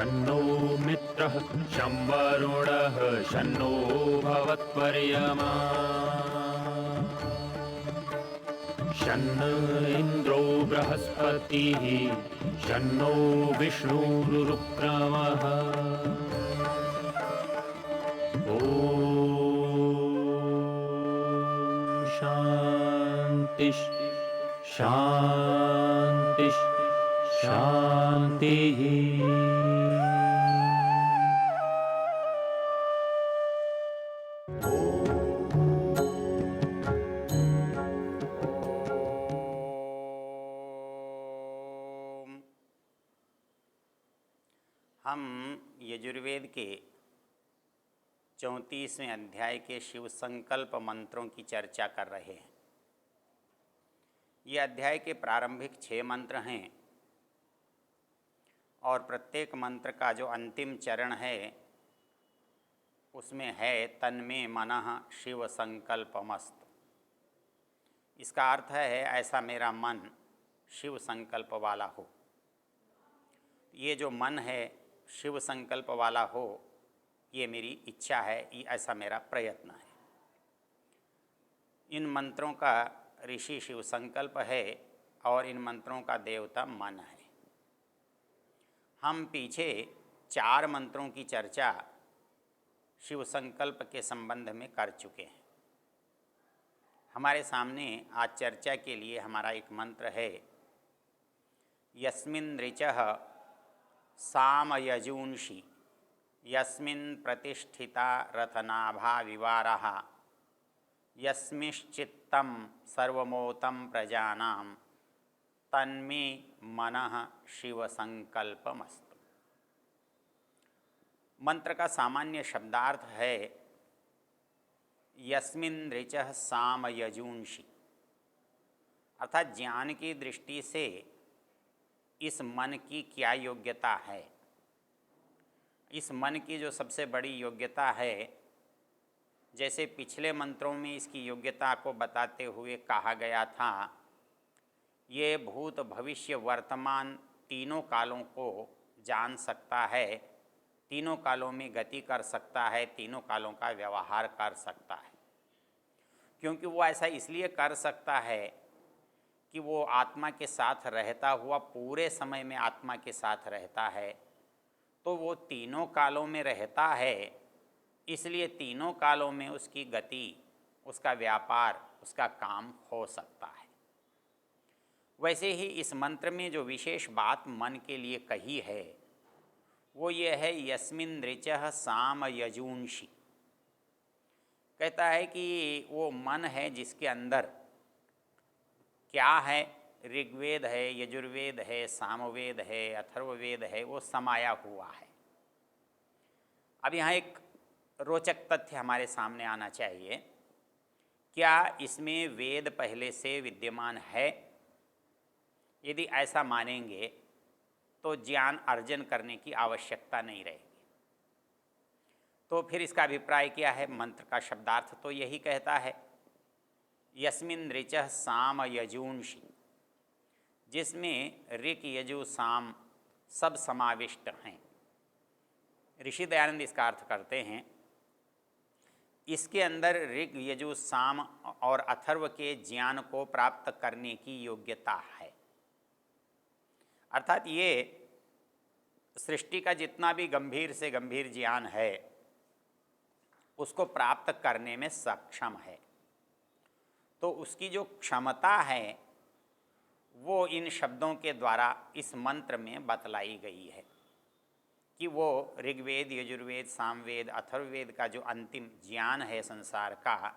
शन्नो मित्रः शं वरुणः शन्नो भवत्वर्यमा शन्न इन्द्रो बृहस्पतिः शन्नो विष्णुरुक्रमः ॐ शान्तिः शान्तिः शान्तिः। हम यजुर्वेद के 34वें अध्याय के शिव संकल्प मंत्रों की चर्चा कर रहे हैं। ये अध्याय के प्रारंभिक 6 मंत्र हैं और प्रत्येक मंत्र का जो अंतिम चरण है उसमें है तन्मे मनः शिव संकल्पमस्तु। इसका अर्थ है ऐसा मेरा मन शिव संकल्प वाला हो। ये जो मन है शिव संकल्प वाला हो, ये मेरी इच्छा है, ये ऐसा मेरा प्रयत्न है। इन मंत्रों का ऋषि शिव संकल्प है और इन मंत्रों का देवता मन है। हम पीछे 4 मंत्रों की चर्चा शिव संकल्प के संबंध में कर चुके हैं। हमारे सामने आज चर्चा के लिए हमारा एक मंत्र है, यस्मिन् ऋचः सामयजूंषि यस्मिन् प्रतिष्ठिता रथनाभा विवारः यस्मिश्चित्तं सर्वमोतं प्रजानां तन्मे मनः शिव संकल्पमस्तु। मंत्र का सामान्य शब्दार्थ है यस्मिन् ऋचः सामयजूंषि, अर्थात ज्ञान की दृष्टि से इस मन की क्या योग्यता है। इस मन की जो सबसे बड़ी योग्यता है, जैसे पिछले मंत्रों में इसकी योग्यता को बताते हुए कहा गया था, ये भूत भविष्य वर्तमान तीनों कालों को जान सकता है, तीनों कालों में गति कर सकता है, तीनों कालों का व्यवहार कर सकता है। क्योंकि वो ऐसा इसलिए कर सकता है कि वो आत्मा के साथ रहता हुआ पूरे समय में आत्मा के साथ रहता है, तो वो तीनों कालों में रहता है, इसलिए तीनों कालों में उसकी गति, उसका व्यापार, उसका काम हो सकता है। वैसे ही इस मंत्र में जो विशेष बात मन के लिए कही है वो ये है यस्मिन् ऋचः सामयजूंषि। कहता है कि वो मन है जिसके अंदर क्या है, ऋग्वेद है, यजुर्वेद है, सामवेद है, अथर्ववेद है, वो समाया हुआ है। अब यहाँ एक रोचक तथ्य हमारे सामने आना चाहिए, क्या इसमें वेद पहले से विद्यमान है? यदि ऐसा मानेंगे तो ज्ञान अर्जन करने की आवश्यकता नहीं रहेगी। तो फिर इसका अभिप्राय क्या है? मंत्र का शब्दार्थ तो यही कहता है यस्मिन् ऋचः सामयजूंषि, जिसमें ऋक यजु साम सब समाविष्ट हैं। ऋषि दयानंद इसका अर्थ करते हैं, इसके अंदर ऋग यजु साम और अथर्व के ज्ञान को प्राप्त करने की योग्यता है। अर्थात ये सृष्टि का जितना भी गंभीर से गंभीर ज्ञान है उसको प्राप्त करने में सक्षम है। तो उसकी जो क्षमता है वो इन शब्दों के द्वारा इस मंत्र में बतलाई गई है कि वो ऋग्वेद, यजुर्वेद, सामवेद, अथर्ववेद का जो अंतिम ज्ञान है संसार का,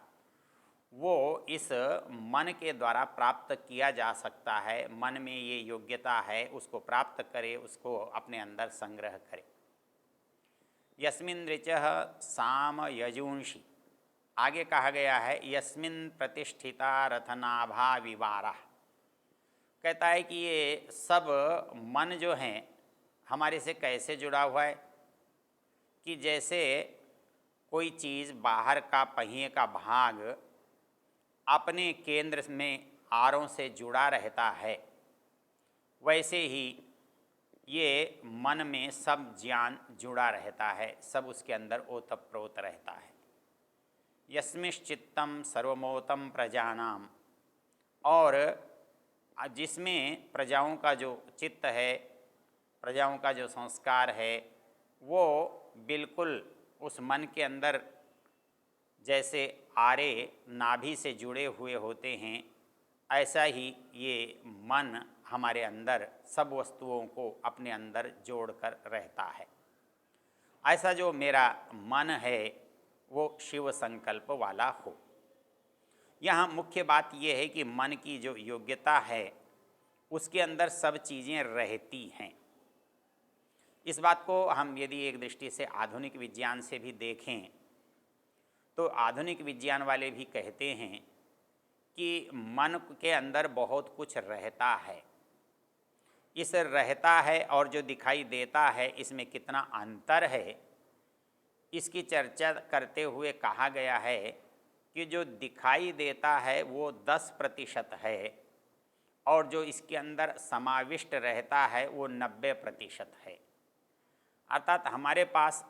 वो इस मन के द्वारा प्राप्त किया जा सकता है। मन में ये योग्यता है, उसको प्राप्त करे, उसको अपने अंदर संग्रह करे। यस्मिन् ऋचः सामयजूंषि, आगे कहा गया है यस्मिन् प्रतिष्ठिता रथनाभा विवारः। कहता है कि ये सब मन जो हैं हमारे से कैसे जुड़ा हुआ है कि जैसे कोई चीज़ बाहर का पहिए का भाग अपने केंद्र में आरों से जुड़ा रहता है, वैसे ही ये मन में सब ज्ञान जुड़ा रहता है, सब उसके अंदर ओतप्रोत रहता है। यस्मिश्चित्तम सर्वमोतम प्रजानाम, और जिसमें प्रजाओं का जो चित्त है, प्रजाओं का जो संस्कार है, वो बिल्कुल उस मन के अंदर जैसे आरे नाभि से जुड़े हुए होते हैं, ऐसा ही ये मन हमारे अंदर सब वस्तुओं को अपने अंदर जोड़कर रहता है। ऐसा जो मेरा मन है वो शिव संकल्प वाला हो। यहाँ मुख्य बात यह है कि मन की जो योग्यता है उसके अंदर सब चीज़ें रहती हैं। इस बात को हम यदि एक दृष्टि से आधुनिक विज्ञान से भी देखें तो आधुनिक विज्ञान वाले भी कहते हैं कि मन के अंदर बहुत कुछ रहता है। इस रहता है और जो दिखाई देता है इसमें कितना अंतर है, इसकी चर्चा करते हुए कहा गया है कि जो दिखाई देता है वो 10% है और जो इसके अंदर समाविष्ट रहता है वो 90% है। अर्थात हमारे पास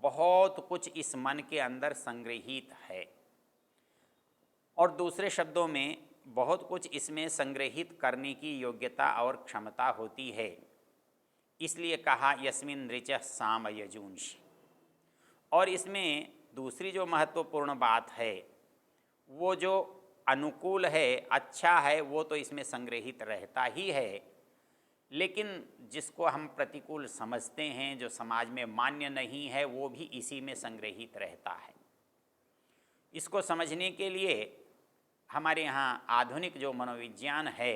बहुत कुछ इस मन के अंदर संग्रहित है और दूसरे शब्दों में बहुत कुछ इसमें संग्रहित करने की योग्यता और क्षमता होती है। इसलिए कहा यस्मिन् ऋचः साम यजुंषि। और इसमें दूसरी जो महत्वपूर्ण बात है वो जो अनुकूल है, अच्छा है, वो तो इसमें संग्रहित रहता ही है, लेकिन जिसको हम प्रतिकूल समझते हैं, जो समाज में मान्य नहीं है, वो भी इसी में संग्रहित रहता है। इसको समझने के लिए हमारे यहाँ आधुनिक जो मनोविज्ञान है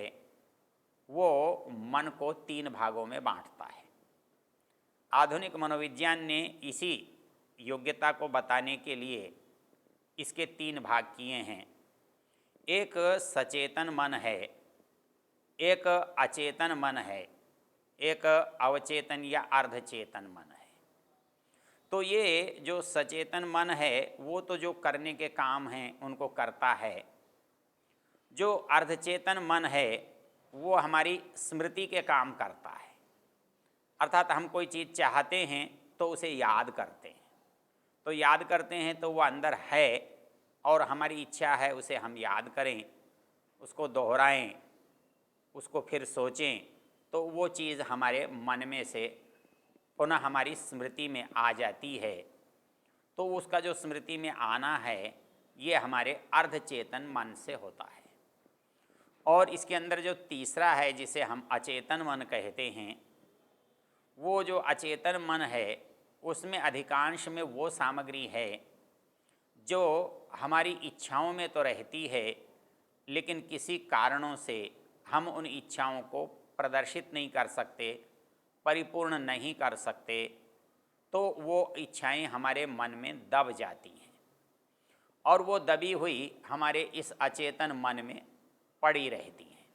वो मन को 3 भागों में बांटता है। आधुनिक मनोविज्ञान ने इसी योग्यता को बताने के लिए इसके 3 भाग किए हैं। एक सचेतन मन है, एक अचेतन मन है, एक अवचेतन या अर्धचेतन मन है। तो ये जो सचेतन मन है वो तो जो करने के काम हैं उनको करता है। जो अर्धचेतन मन है वो हमारी स्मृति के काम करता है। अर्थात हम कोई चीज़ चाहते हैं तो उसे याद करते हैं, तो याद करते हैं तो वो अंदर है और हमारी इच्छा है उसे हम याद करें, उसको दोहराएं, उसको फिर सोचें, तो वो चीज़ हमारे मन में से पुनः हमारी स्मृति में आ जाती है। तो उसका जो स्मृति में आना है ये हमारे अर्धचेतन मन से होता है। और इसके अंदर जो तीसरा है जिसे हम अचेतन मन कहते हैं, वो जो अचेतन मन है उसमें अधिकांश में वो सामग्री है जो हमारी इच्छाओं में तो रहती है, लेकिन किसी कारणों से हम उन इच्छाओं को प्रदर्शित नहीं कर सकते, परिपूर्ण नहीं कर सकते, तो वो इच्छाएं हमारे मन में दब जाती हैं और वो दबी हुई हमारे इस अचेतन मन में पड़ी रहती हैं।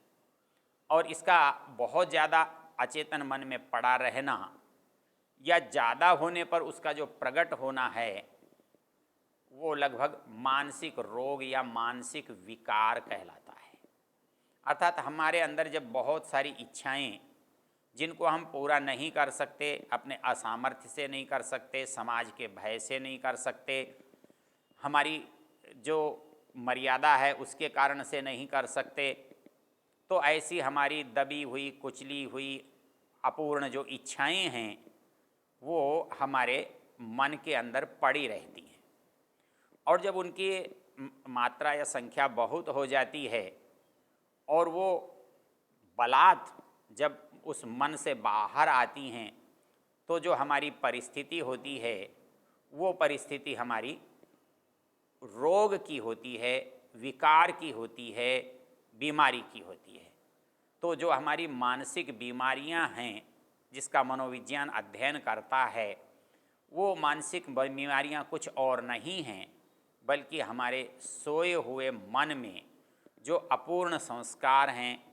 और इसका बहुत ज़्यादा अचेतन मन में पड़ा रहना या ज़्यादा होने पर उसका जो प्रकट होना है वो लगभग मानसिक रोग या मानसिक विकार कहलाता है। अर्थात हमारे अंदर जब बहुत सारी इच्छाएं जिनको हम पूरा नहीं कर सकते, अपने असामर्थ्य से नहीं कर सकते, समाज के भय से नहीं कर सकते, हमारी जो मर्यादा है उसके कारण से नहीं कर सकते, तो ऐसी हमारी दबी हुई, कुचली हुई, अपूर्ण जो इच्छाएं हैं वो हमारे मन के अंदर पड़ी रहती हैं। और जब उनकी मात्रा या संख्या बहुत हो जाती है और वो बलात् जब उस मन से बाहर आती हैं, तो जो हमारी परिस्थिति होती है वो परिस्थिति हमारी रोग की होती है, विकार की होती है, बीमारी की होती है। तो जो हमारी मानसिक बीमारियां हैं जिसका मनोविज्ञान अध्ययन करता है, वो मानसिक बीमारियां कुछ और नहीं हैं बल्कि हमारे सोए हुए मन में जो अपूर्ण संस्कार हैं,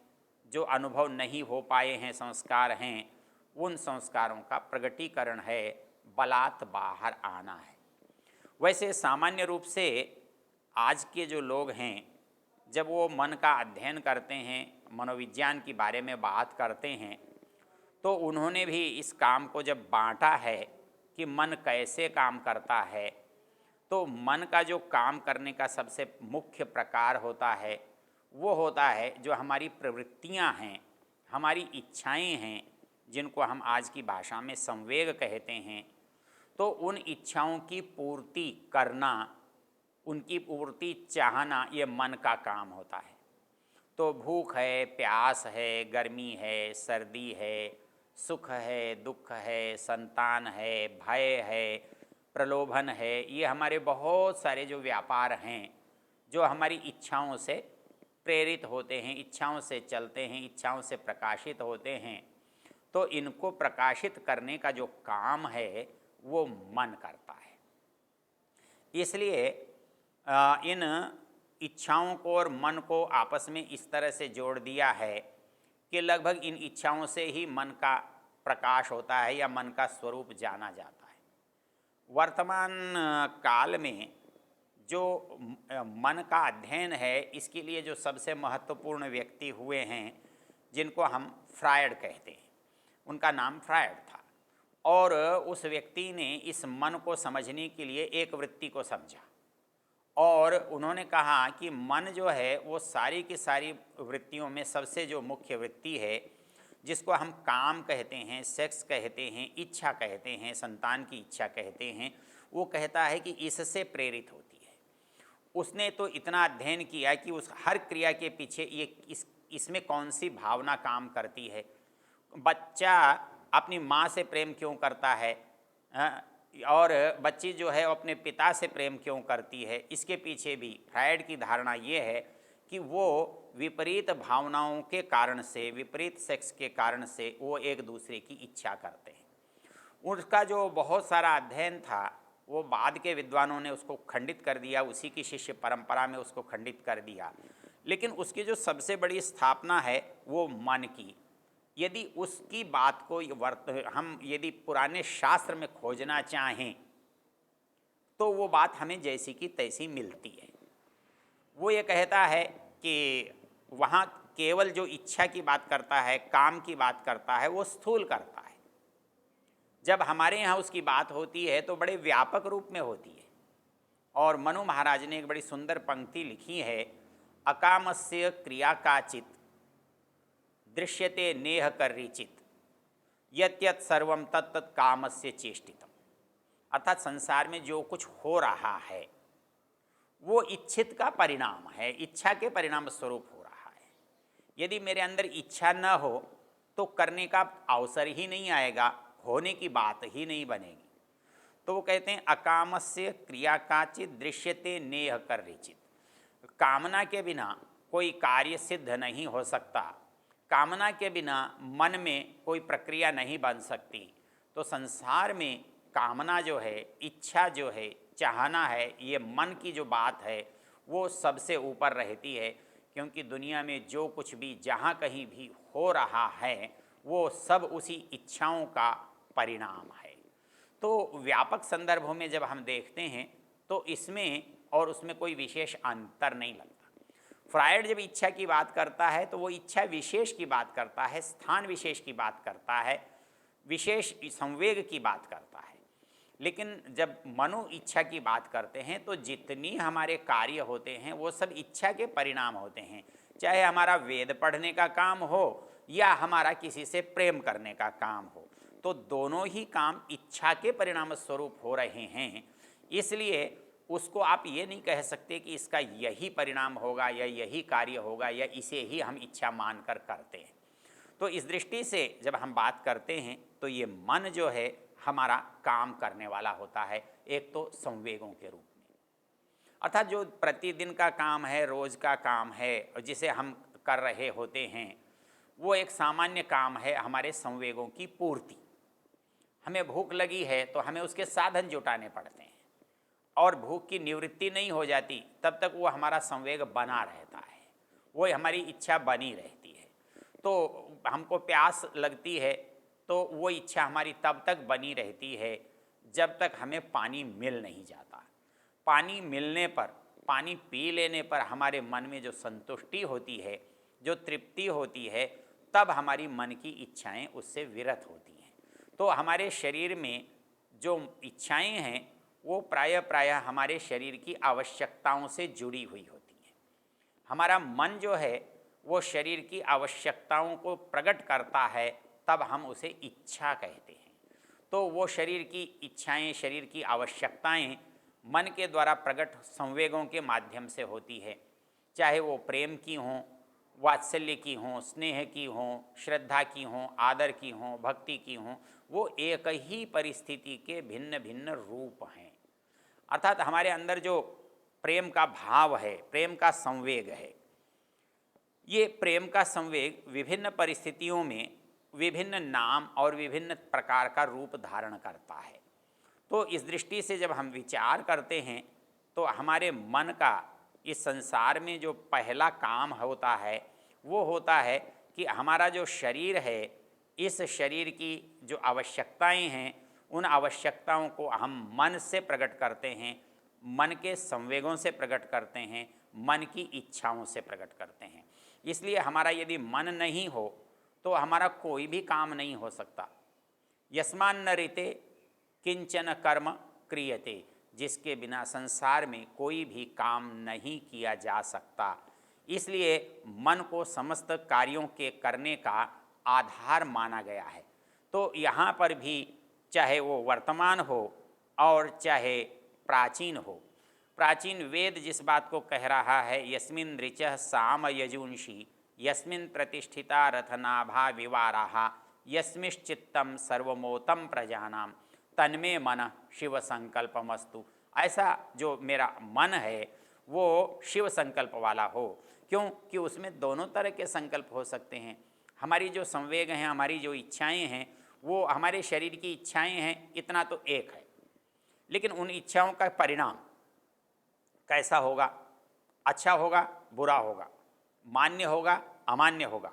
जो अनुभव नहीं हो पाए हैं संस्कार हैं, उन संस्कारों का प्रगटीकरण है, बलात् बाहर आना है। वैसे सामान्य रूप से आज के जो लोग हैं जब वो मन का अध्ययन करते हैं, मनोविज्ञान के बारे में बात करते हैं, तो उन्होंने भी इस काम को जब बांटा है कि मन कैसे काम करता है, तो मन का जो काम करने का सबसे मुख्य प्रकार होता है वो होता है जो हमारी प्रवृत्तियां हैं, हमारी इच्छाएं हैं, जिनको हम आज की भाषा में संवेग कहते हैं। तो उन इच्छाओं की पूर्ति करना, उनकी पूर्ति चाहना, ये मन का काम होता है। तो भूख है, प्यास है, गर्मी है, सर्दी है, सुख है, दुख है, संतान है, भय है, प्रलोभन है, ये हमारे बहुत सारे जो व्यापार हैं जो हमारी इच्छाओं से प्रेरित होते हैं, इच्छाओं से चलते हैं, इच्छाओं से प्रकाशित होते हैं। तो इनको प्रकाशित करने का जो काम है वो मन करता है। इसलिए इन इच्छाओं को और मन को आपस में इस तरह से जोड़ दिया है कि लगभग इन इच्छाओं से ही मन का प्रकाश होता है या मन का स्वरूप जाना जाता है। वर्तमान काल में जो मन का अध्ययन है, इसके लिए जो सबसे महत्वपूर्ण व्यक्ति हुए हैं, जिनको हम फ्रायड कहते हैं, उनका नाम फ्रायड था। और उस व्यक्ति ने इस मन को समझने के लिए एक वृत्ति को समझा और उन्होंने कहा कि मन जो है वो सारी की सारी वृत्तियों में सबसे जो मुख्य वृत्ति है, जिसको हम काम कहते हैं, सेक्स कहते हैं, इच्छा कहते हैं, संतान की इच्छा कहते हैं, वो कहता है कि इससे प्रेरित होती है। उसने तो इतना अध्ययन किया कि उस हर क्रिया के पीछे ये इसमें कौन सी भावना काम करती है। बच्चा अपनी माँ से प्रेम क्यों करता है, और बच्ची जो है अपने पिता से प्रेम क्यों करती है, इसके पीछे भी फ्रायड की धारणा ये है कि वो विपरीत भावनाओं के कारण से, विपरीत सेक्स के कारण से वो एक दूसरे की इच्छा करते हैं। उसका जो बहुत सारा अध्ययन था वो बाद के विद्वानों ने उसको खंडित कर दिया, उसी की शिष्य परंपरा में उसको खंडित कर दिया। लेकिन उसकी जो सबसे बड़ी स्थापना है वो मन की। यदि उसकी बात को हम यदि पुराने शास्त्र में खोजना चाहें तो वो बात हमें जैसी की तैसी मिलती है। वो ये कहता है कि वहाँ केवल जो इच्छा की बात करता है, काम की बात करता है, वो स्थूल करता है। जब हमारे यहाँ उसकी बात होती है तो बड़े व्यापक रूप में होती है। और मनु महाराज ने एक बड़ी सुंदर पंक्ति लिखी है, अकामस्य क्रिया काचित दृश्यते नेह कर्रिचित यत् सर्वम तत्त कामस्य चेष्टितम। अर्थात संसार में जो कुछ हो रहा है वो इच्छित का परिणाम है, इच्छा के परिणाम स्वरूप हो रहा है। यदि मेरे अंदर इच्छा न हो तो करने का अवसर ही नहीं आएगा, होने की बात ही नहीं बनेगी। तो वो कहते हैं अकामस्य क्रिया काचित दृश्यते नेह कर्रिचित। कामना के बिना कोई कार्य सिद्ध नहीं हो सकता, कामना के बिना मन में कोई प्रक्रिया नहीं बन सकती। तो संसार में कामना जो है, इच्छा जो है, चाहना है, ये मन की जो बात है वो सबसे ऊपर रहती है। क्योंकि दुनिया में जो कुछ भी जहाँ कहीं भी हो रहा है वो सब उसी इच्छाओं का परिणाम है। तो व्यापक संदर्भों में जब हम देखते हैं तो इसमें और उसमें कोई विशेष अंतर नहीं लगता। फ्रायड जब इच्छा की बात करता है तो वो इच्छा विशेष की बात करता है, स्थान विशेष की बात करता है, विशेष संवेग की बात करता है। लेकिन जब मनो इच्छा की बात करते हैं तो जितनी हमारे कार्य होते हैं वो सब इच्छा के परिणाम होते हैं। चाहे हमारा वेद पढ़ने का काम हो या हमारा किसी से प्रेम करने का काम हो, तो दोनों ही काम इच्छा के परिणाम स्वरूप हो रहे हैं। इसलिए उसको आप ये नहीं कह सकते कि इसका यही परिणाम होगा या यही कार्य होगा या इसे ही हम इच्छा मानकर करते हैं। तो इस दृष्टि से जब हम बात करते हैं तो ये मन जो है हमारा काम करने वाला होता है, एक तो संवेगों के रूप में। अर्थात जो प्रतिदिन का काम है, रोज का काम है, जिसे हम कर रहे होते हैं, वो एक सामान्य काम है हमारे संवेगों की पूर्ति। हमें भूख लगी है तो हमें उसके साधन जुटाने पड़ते हैं, और भूख की निवृत्ति नहीं हो जाती तब तक वो हमारा संवेग बना रहता है, वो हमारी इच्छा बनी रहती है। तो हमको प्यास लगती है तो वो इच्छा हमारी तब तक बनी रहती है जब तक हमें पानी मिल नहीं जाता। पानी मिलने पर, पानी पी लेने पर हमारे मन में जो संतुष्टि होती है, जो तृप्ति होती है, तब हमारी मन की इच्छाएं उससे विरत होती हैं। तो हमारे शरीर में जो इच्छाएं हैं वो प्रायः हमारे शरीर की आवश्यकताओं से जुड़ी हुई होती हैं। हमारा मन जो है वो शरीर की आवश्यकताओं को प्रकट करता है, तब हम उसे इच्छा कहते हैं। तो वो शरीर की इच्छाएं, शरीर की आवश्यकताएं मन के द्वारा प्रकट संवेगों के माध्यम से होती है, चाहे वो प्रेम की हों, वात्सल्य की हों, स्नेह की हों, श्रद्धा की हों, आदर की हों, भक्ति की हों। वो एक ही परिस्थिति के भिन्न भिन्न रूप हैं। अर्थात हमारे अंदर जो प्रेम का भाव है, प्रेम का संवेग है, ये प्रेम का संवेग विभिन्न परिस्थितियों में विभिन्न नाम और विभिन्न प्रकार का रूप धारण करता है। तो इस दृष्टि से जब हम विचार करते हैं तो हमारे मन का इस संसार में जो पहला काम होता है वो होता है कि हमारा जो शरीर है, इस शरीर की जो आवश्यकताएं हैं, उन आवश्यकताओं को हम मन से प्रकट करते हैं, मन के संवेगों से प्रकट करते हैं, मन की इच्छाओं से प्रकट करते हैं। इसलिए हमारा यदि मन नहीं हो तो हमारा कोई भी काम नहीं हो सकता। यस्मान् न ऋते किंचन कर्म क्रियते, जिसके बिना संसार में कोई भी काम नहीं किया जा सकता। इसलिए मन को समस्त कार्यों के करने का आधार माना गया है। तो यहाँ पर भी चाहे वो वर्तमान हो और चाहे प्राचीन हो, प्राचीन वेद जिस बात को कह रहा है, यस्मिन् ऋचः साम यजूंषि यस्मिन् प्रतिष्ठिता रथनाभा विवाराः यस्मिश्चित्तम सर्वमोतम प्रजानाम तन्मे मन शिव संकल्पमस्तु। ऐसा जो मेरा मन है वो शिव संकल्प वाला हो। क्यों? कि उसमें दोनों तरह के संकल्प हो सकते हैं। हमारी जो संवेग हैं, हमारी जो इच्छाएं हैं, वो हमारे शरीर की इच्छाएं हैं, इतना तो एक है, लेकिन उन इच्छाओं का परिणाम कैसा होगा, अच्छा होगा, बुरा होगा, मान्य होगा, अमान्य होगा,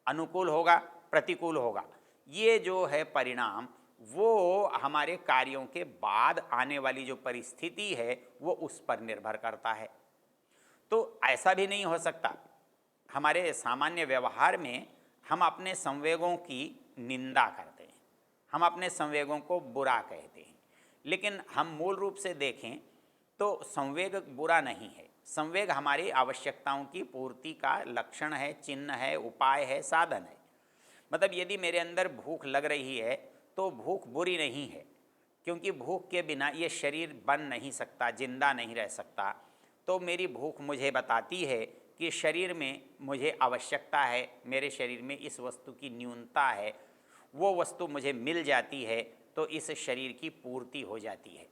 अनुकूल होगा, प्रतिकूल होगा, ये जो है परिणाम वो हमारे कार्यों के बाद आने वाली जो परिस्थिति है वो उस पर निर्भर करता है। तो ऐसा भी नहीं हो सकता, हमारे सामान्य व्यवहार में हम अपने संवेगों की निंदा करते हैं, हम अपने संवेगों को बुरा कहते हैं, लेकिन हम मूल रूप से देखें तो संवेग बुरा नहीं है। संवेग हमारी आवश्यकताओं की पूर्ति का लक्षण है, चिन्ह है, उपाय है, साधन है। मतलब यदि मेरे अंदर भूख लग रही है तो भूख बुरी नहीं है, क्योंकि भूख के बिना ये शरीर बन नहीं सकता, जिंदा नहीं रह सकता। तो मेरी भूख मुझे बताती है कि शरीर में मुझे आवश्यकता है, मेरे शरीर में इस वस्तु की न्यूनता है, वो वस्तु मुझे मिल जाती है तो इस शरीर की पूर्ति हो जाती है।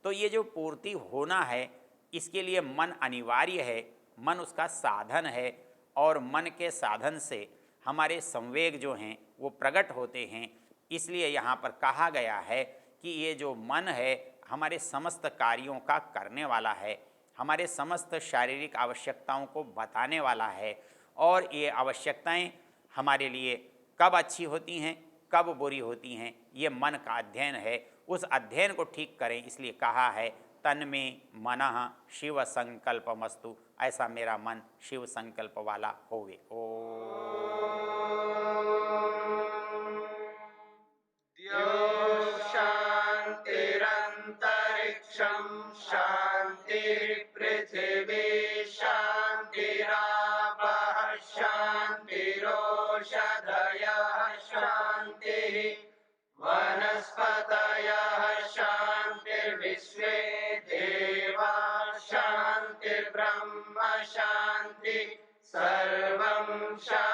तो ये जो पूर्ति होना है, इसके लिए मन अनिवार्य है, मन उसका साधन है, और मन के साधन से हमारे संवेग जो हैं वो प्रकट होते हैं। इसलिए यहाँ पर कहा गया है कि ये जो मन है हमारे समस्त कार्यों का करने वाला है, हमारे समस्त शारीरिक आवश्यकताओं को बताने वाला है, और ये आवश्यकताएं हमारे लिए कब अच्छी होती हैं, कब बुरी होती हैं, ये मन का अध्ययन है। उस अध्ययन को ठीक करें, इसलिए कहा है तन्मे मनः शिव संकल्पमस्तु, ऐसा मेरा मन शिव संकल्प वाला होवे। शांतिरंतरिक्षं शांतिर्पृथिवी शांतिरापः शांतिरोषधयः शांतिः वनस्पतयः शांतिर्विश्वे देवा शांतिर्ब्रह्म शांति सर्वं शांति।